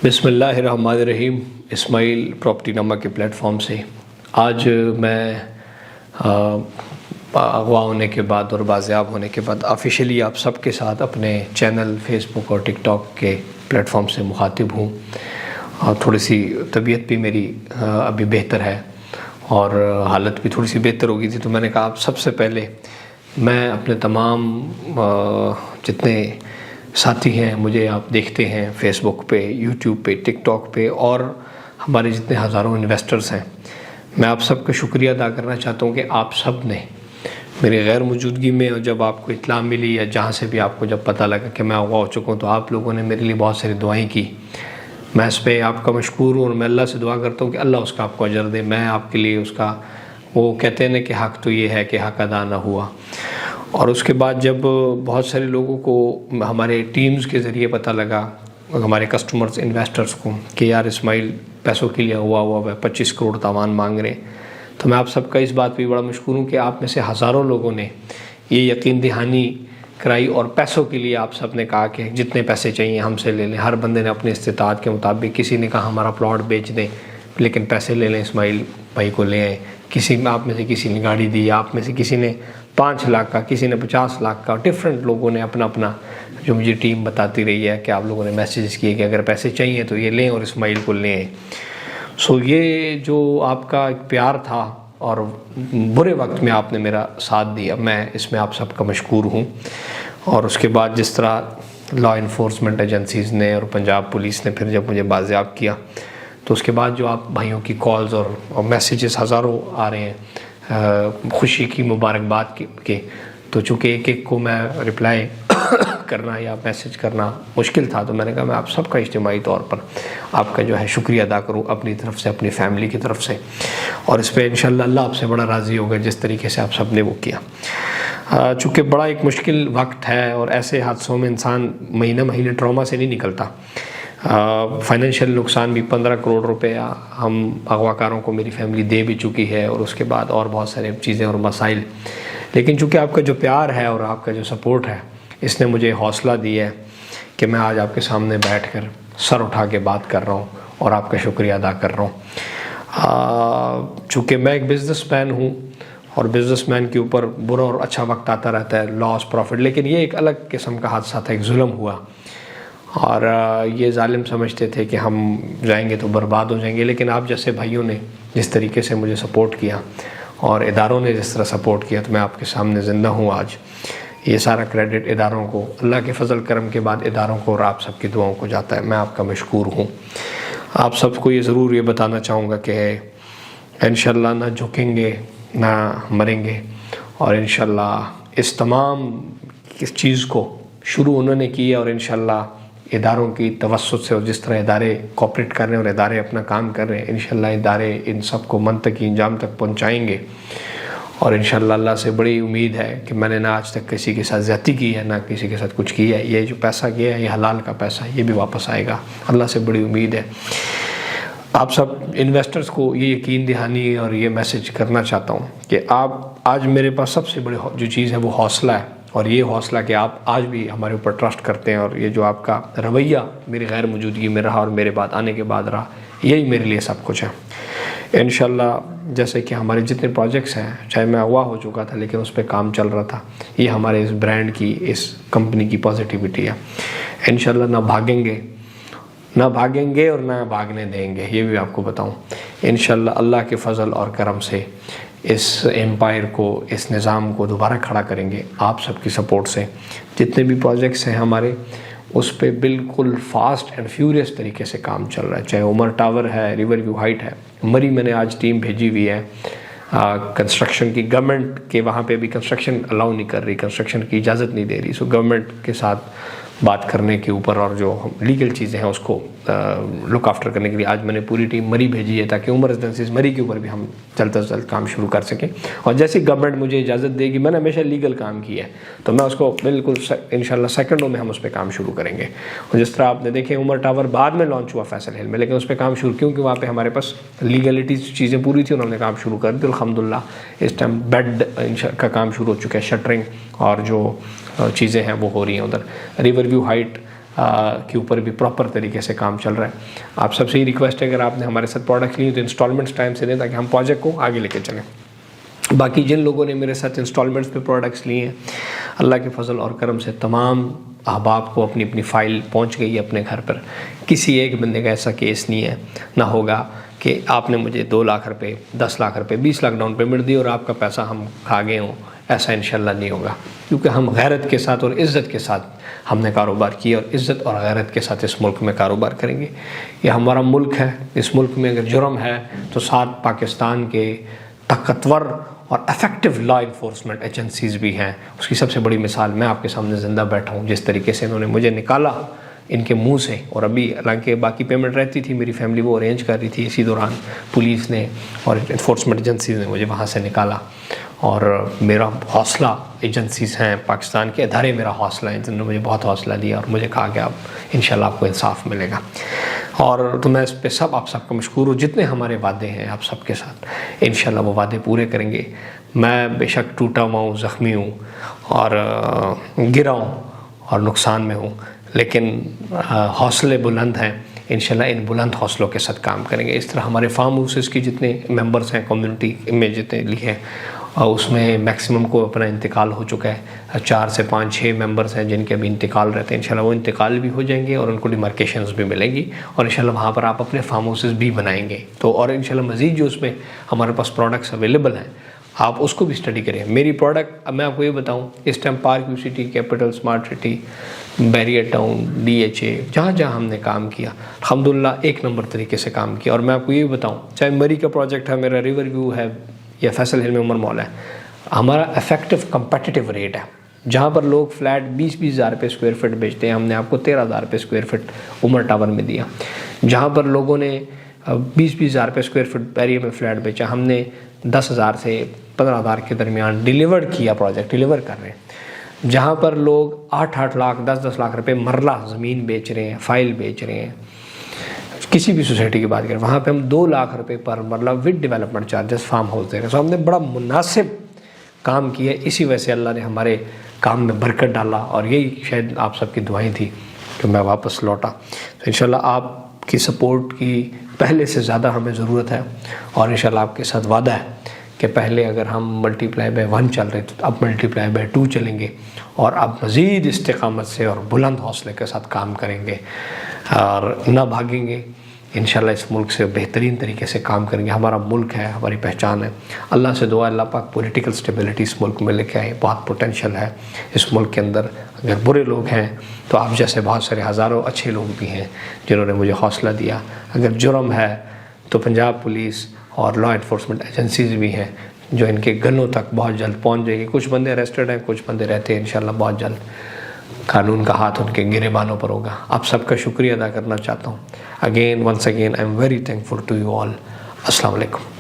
بسم اللہ الرحمن الرحیم۔ اسماعیل پراپرٹی نامہ کے پلیٹ فارم سے آج میں اغوا ہونے کے بعد اور بازیاب ہونے کے بعد آفیشیلی آپ سب کے ساتھ اپنے چینل فیس بک اور ٹک ٹاک کے پلیٹ فارم سے مخاطب ہوں۔ اور تھوڑی سی طبیعت بھی میری ابھی بہتر ہے اور حالت بھی تھوڑی سی بہتر ہو گئی تھی، تو میں نے کہا آپ سب سے پہلے میں اپنے تمام جتنے ساتھی ہیں، مجھے آپ دیکھتے ہیں فیس بک پہ، یوٹیوب پہ، ٹک ٹاک پہ، اور ہمارے جتنے ہزاروں انویسٹرز ہیں، میں آپ سب کا شکریہ ادا کرنا چاہتا ہوں کہ آپ سب نے میری غیر موجودگی میں، اور جب آپ کو اطلاع ملی یا جہاں سے بھی آپ کو جب پتہ لگا کہ میں اغوا ہو چکا ہوں، تو آپ لوگوں نے میرے لیے بہت ساری دعائیں کی۔ میں اس پہ آپ کا مشکور ہوں، اور میں اللہ سے دعا کرتا ہوں کہ اللہ اس کا آپ کو اجر دے۔ میں آپ کے لیے اس کا، وہ کہتے ہیں نا کہ حق تو یہ ہے کہ حق ادا نہ ہوا۔ اور اس کے بعد جب بہت سارے لوگوں کو ہمارے ٹیمز کے ذریعے پتہ لگا، ہمارے کسٹمرز، انویسٹرز کو، کہ یار اسماعیل پیسوں کے لیے ہوا 25 کروڑ تاوان مانگ رہے ہیں، تو میں آپ سب کا اس بات پہ بڑا مشکور ہوں کہ آپ میں سے ہزاروں لوگوں نے یہ یقین دہانی کرائی، اور پیسوں کے لیے آپ سب نے کہا کہ جتنے پیسے چاہیے ہم سے لے لیں۔ ہر بندے نے اپنے استطاعت کے مطابق، کسی نے کہا ہمارا پلاٹ بیچ دیں لیکن پیسے لے لیں، اسماعیل بھائی کو لے آئیں۔ کسی میں آپ میں سے کسی نے گاڑی دی، آپ میں سے کسی نے 5 لاکھ کا، کسی نے 50 لاکھ کا، ڈفرینٹ لوگوں نے اپنا اپنا، جو مجھے ٹیم بتاتی رہی ہے کہ آپ لوگوں نے میسیجز کیے کہ اگر پیسے چاہیے تو یہ لیں اور اسماعیل کو لیں۔ سو یہ جو آپ کا ایک پیار تھا اور برے وقت میں آپ نے میرا ساتھ دیا، میں اس میں آپ سب کا مشکور ہوں۔ اور اس کے بعد جس طرح لا انفورسمنٹ ایجنسیز نے اور پنجاب پولیس نے پھر جب مجھے بازیاب کیا، تو اس کے بعد جو آپ بھائیوں کی کالز اور میسیجز ہزاروں آ رہے ہیں خوشی کی، مبارکباد کے، تو چونکہ ایک ایک کو میں رپلائی کرنا یا میسیج کرنا مشکل تھا، تو میں نے کہا میں آپ سب کا اجتماعی طور پر آپ کا جو ہے شکریہ ادا کروں، اپنی طرف سے، اپنی فیملی کی طرف سے، اور اس پہ انشاءاللہ اللہ آپ سے بڑا راضی ہوگا جس طریقے سے آپ سب نے وہ کیا۔ چونکہ بڑا ایک مشکل وقت ہے، اور ایسے حادثوں میں انسان مہینے ٹراما سے نہیں نکلتا۔ فائنینشیل نقصان بھی 15 کروڑ روپے ہم اغوا کاروں کو میری فیملی دے بھی چکی ہے، اور اس کے بعد اور بہت سارے چیزیں اور مسائل، لیکن چونکہ آپ کا جو پیار ہے اور آپ کا جو سپورٹ ہے، اس نے مجھے حوصلہ دیا ہے کہ میں آج آپ کے سامنے بیٹھ کر سر اٹھا کے بات کر رہا ہوں اور آپ کا شکریہ ادا کر رہا ہوں۔ چونکہ میں ایک بزنس مین ہوں، اور بزنس مین کے اوپر برا اور اچھا وقت آتا رہتا ہے، لاس پروفٹ، لیکن یہ ایک الگ قسم کا حادثہ تھا، ایک ظلم ہوا، اور یہ ظالم سمجھتے تھے کہ ہم جائیں گے تو برباد ہو جائیں گے، لیکن آپ جیسے بھائیوں نے جس طریقے سے مجھے سپورٹ کیا اور اداروں نے جس طرح سپورٹ کیا، تو میں آپ کے سامنے زندہ ہوں آج۔ یہ سارا کریڈٹ اداروں کو، اللہ کے فضل کرم کے بعد اداروں کو اور آپ سب کی دعاؤں کو جاتا ہے۔ میں آپ کا مشکور ہوں۔ آپ سب کو یہ ضرور یہ بتانا چاہوں گا کہ انشاءاللہ نہ جھکیں گے نہ مریں گے، اور انشاءاللہ اس تمام اس چیز کو شروع انہوں نے کی ہے، اور انشاءاللہ اداروں کی توسط سے، اور جس طرح ادارے کوپریٹ کر رہے ہیں اور ادارے اپنا کام کر رہے ہیں، انشاءاللہ ادارے ان سب کو منطقی انجام تک پہنچائیں گے۔ اور انشاءاللہ اللہ سے بڑی امید ہے کہ میں نے نہ آج تک کسی کے ساتھ زیادتی کی ہے، نہ کسی کے ساتھ کچھ کیا ہے۔ یہ جو پیسہ گیا ہے، یہ حلال کا پیسہ ہے، یہ بھی واپس آئے گا، اللہ سے بڑی امید ہے۔ آپ سب انویسٹرز کو یہ یقین دہانی اور یہ میسج کرنا چاہتا ہوں کہ آپ، آج میرے پاس سب سے بڑی جو چیز ہے وہ حوصلہ ہے، اور یہ حوصلہ کہ آپ آج بھی ہمارے اوپر ٹرسٹ کرتے ہیں، اور یہ جو آپ کا رویہ میری غیر موجودگی میں رہا اور میرے بعد آنے کے بعد رہا، یہی میرے لیے سب کچھ ہے۔ انشاءاللہ جیسے کہ ہمارے جتنے پروجیکٹس ہیں، چاہے میں اغوا ہو چکا تھا لیکن اس پہ کام چل رہا تھا، یہ ہمارے اس برانڈ کی، اس کمپنی کی پازیٹیوٹی ہے۔ انشاءاللہ نہ بھاگیں گے اور نہ بھاگنے دیں گے، یہ بھی آپ کو بتاؤں۔ انشاءاللہ اللہ کے فضل اور کرم سے اس ایمپائر کو، اس نظام کو دوبارہ کھڑا کریں گے، آپ سب کی سپورٹ سے۔ جتنے بھی پروجیکٹس ہیں ہمارے، اس پہ بالکل فاسٹ اینڈ فیوریس طریقے سے کام چل رہا ہے، چاہے عمر ٹاور ہے، ریور ویو ہائٹ ہے، مری میں نے آج ٹیم بھیجی ہوئی ہے کنسٹرکشن کی۔ گورنمنٹ کے وہاں پہ بھی کنسٹرکشن الاؤ نہیں کر رہی، کنسٹرکشن کی اجازت نہیں دے رہی، سو گورنمنٹ کے ساتھ بات کرنے کے اوپر اور جو لیگل چیزیں ہیں اس کو لک آفٹر کرنے کے لیے آج میں نے پوری ٹیم مری بھیجی ہے، تاکہ عمر ریزیڈنسیز مری کے اوپر بھی ہم جلد از جلد کام شروع کر سکیں۔ اور جیسے گورنمنٹ مجھے اجازت دے گی، میں نے ہمیشہ لیگل کام کیا ہے، تو میں اس کو بالکل انشاءاللہ سیکنڈوں میں ہم اس پہ کام شروع کریں گے۔ اور جس طرح آپ نے دیکھیں عمر ٹاور بعد میں لانچ ہوا فیصل ہل میں، لیکن اس پہ کام شروع کیونکہ وہاں پہ ہمارے پاس لیگلٹیز چیزیں پوری تھیں، انہوں نے کام شروع کر دی الحمدللہ۔ اس ٹائم بیڈ کا کام شروع ہو چکا ہے، شٹرنگ اور جو چیزیں ہیں وہ ہو رہی ہیں ادھر۔ ریور ویو ہائٹ کے اوپر بھی پراپر طریقے سے کام چل رہا ہے. آپ سب سے ہی ریکویسٹ ہے اگر آپ نے ہمارے ساتھ پروڈکٹس لی تو انسٹالمنٹس ٹائم سے دیں تاکہ ہم پروجیکٹ کو آگے لے کے چلیں. باقی جن لوگوں نے میرے ساتھ انسٹالمنٹس پہ پروڈکٹس لیے ہیں، اللہ کے فضل اور کرم سے تمام احباب کو اپنی اپنی فائل پہنچ گئی ہے اپنے گھر پر. کسی ایک بندے کا ایسا کیس نہیں ہے، نہ ہوگا کہ آپ نے مجھے 2 لاکھ روپے، 10 لاکھ روپے، 20 لاکھ ڈاؤن پیمنٹ دی اور آپ کا پیسہ ہم کھا گئے ہوں. ایسا انشاءاللہ نہیں ہوگا، کیونکہ ہم غیرت کے ساتھ اور عزت کے ساتھ ہم نے کاروبار کیا اور عزت اور غیرت کے ساتھ اس ملک میں کاروبار کریں گے. یہ ہمارا ملک ہے، اس ملک میں اگر جرم ہے تو 7 پاکستان کے طاقتور اور افیکٹو لا انفورسمنٹ ایجنسیز بھی ہیں. اس کی سب سے بڑی مثال میں آپ کے سامنے زندہ بیٹھا ہوں. جس طریقے سے انہوں نے مجھے نکالا ان کے منہ سے، اور ابھی حالانکہ باقی پیمنٹ رہتی تھی میری فیملی وہ ارینج کر رہی تھی، اسی دوران پولیس نے اور انفورسمنٹ ایجنسیز نے مجھے وہاں سے نکالا. اور میرا حوصلہ ایجنسیز ہیں، پاکستان کے ادارے میرا حوصلہ ہے، جنہوں نے مجھے بہت حوصلہ دیا اور مجھے کہا کہ آپ انشاءاللہ آپ کو انصاف ملے گا. اور تو میں اس پہ آپ سب کا مشکور ہوں. جتنے ہمارے وعدے ہیں آپ سب کے ساتھ انشاءاللہ وہ وعدے پورے کریں گے. میں بے شک ٹوٹا ہوا ہوں، زخمی ہوں اور گرا ہوں اور نقصان میں ہوں، لیکن حوصلے بلند ہیں. انشاءاللہ ان بلند حوصلوں کے ساتھ کام کریں گے. اس طرح ہمارے فارم ہاؤسز کی جتنے ممبرز ہیں کمیونٹی میں جتنے لکھے ہیں اس میں میکسیمم کو اپنا انتقال ہو چکا ہے. 4 سے 5-6 ممبرز ہیں جن کے ابھی انتقال رہتے ہیں. انشاءاللہ وہ انتقال بھی ہو جائیں گے اور ان کو ڈیمارکیشنز بھی ملیں گی اور انشاءاللہ وہاں پر آپ اپنے فارم ہاؤسز بھی بنائیں گے. تو اور انشاءاللہ مزید جو اس میں ہمارے پاس پروڈکٹس اویلیبل ہیں آپ اس کو بھی اسٹڈی کریں. میری پروڈکٹ اب میں آپ کو یہ بتاؤں، اس time Park View City, Capital Smart City, Bahria Town, DHA، جہاں جہاں ہم نے کام کیا الحمدللہ 1 نمبر طریقے سے کام کیا. اور میں آپ کو یہ بتاؤں، چاہے مری کا پروجیکٹ ہے، میرا ریور ویو ہے یا فیصل ہل میں عمر مال ہے، ہمارا افیکٹو کمپیٹیٹیو ریٹ ہے. جہاں پر لوگ فلیٹ 20-20 ہزار روپے اسکوائر فٹ بیچتے ہیں، ہم نے آپ کو 13 ہزار روپے اسکوائر فٹ عمر ٹاور میں دیا. جہاں پر لوگوں نے 20-20 ہزار روپے اسکوائر فٹ بیریئر میں فلیٹ بیچا، ہم نے 10,000 سے 15,000 کے درمیان ڈیلیور کیا، پروجیکٹ ڈیلیور کر رہے ہیں. جہاں پر لوگ 8-8 لاکھ 10-10 لاکھ روپے مرلہ زمین بیچ رہے ہیں، فائل بیچ رہے ہیں، کسی بھی سوسائٹی کی بات کریں وہاں پہ ہم 2 لاکھ روپے پر marla with development charges farm house دے رہے ہیں. ہم نے بڑا مناسب کام کیا. اسی وجہ سے اللہ نے ہمارے کام میں برکت ڈالا اور یہی شاید آپ سب کی دعائیں تھی کہ میں واپس لوٹا. تو انشاءاللہ آپ کی سپورٹ کی پہلے سے زیادہ ہمیں ضرورت ہے اور انشاءاللہ آپ کے ساتھ وعدہ ہے کہ پہلے اگر ہم ×1 چل رہے تو اب ×2 چلیں گے اور اب مزید استقامت سے اور بلند حوصلے کے ساتھ کام کریں گے اور نہ بھاگیں گے. انشاءاللہ اس ملک سے بہترین طریقے سے کام کریں گے. ہمارا ملک ہے، ہماری پہچان ہے. اللہ سے دعا اللہ پاک پولیٹیکل سٹیبلٹی اس ملک میں لے کے آئے. بہت پوٹینشیل ہے اس ملک کے اندر. اگر برے لوگ ہیں تو آپ جیسے بہت سارے ہزاروں اچھے لوگ بھی ہیں جنہوں نے مجھے حوصلہ دیا. اگر جرم ہے تو پنجاب پولیس اور لا انفورسمنٹ ایجنسیز بھی ہیں جو ان کے گنوں تک بہت جلد پہنچ جائے گی. کچھ بندے اریسٹڈ ہیں، کچھ بندے رہتے ہیں. انشاءاللہ بہت جلد قانون کا ہاتھ ان کے گریبانوں پر ہوگا. آپ سب کا شکریہ ادا کرنا چاہتا ہوں. Once again I am very thankful to you all. السلام علیکم.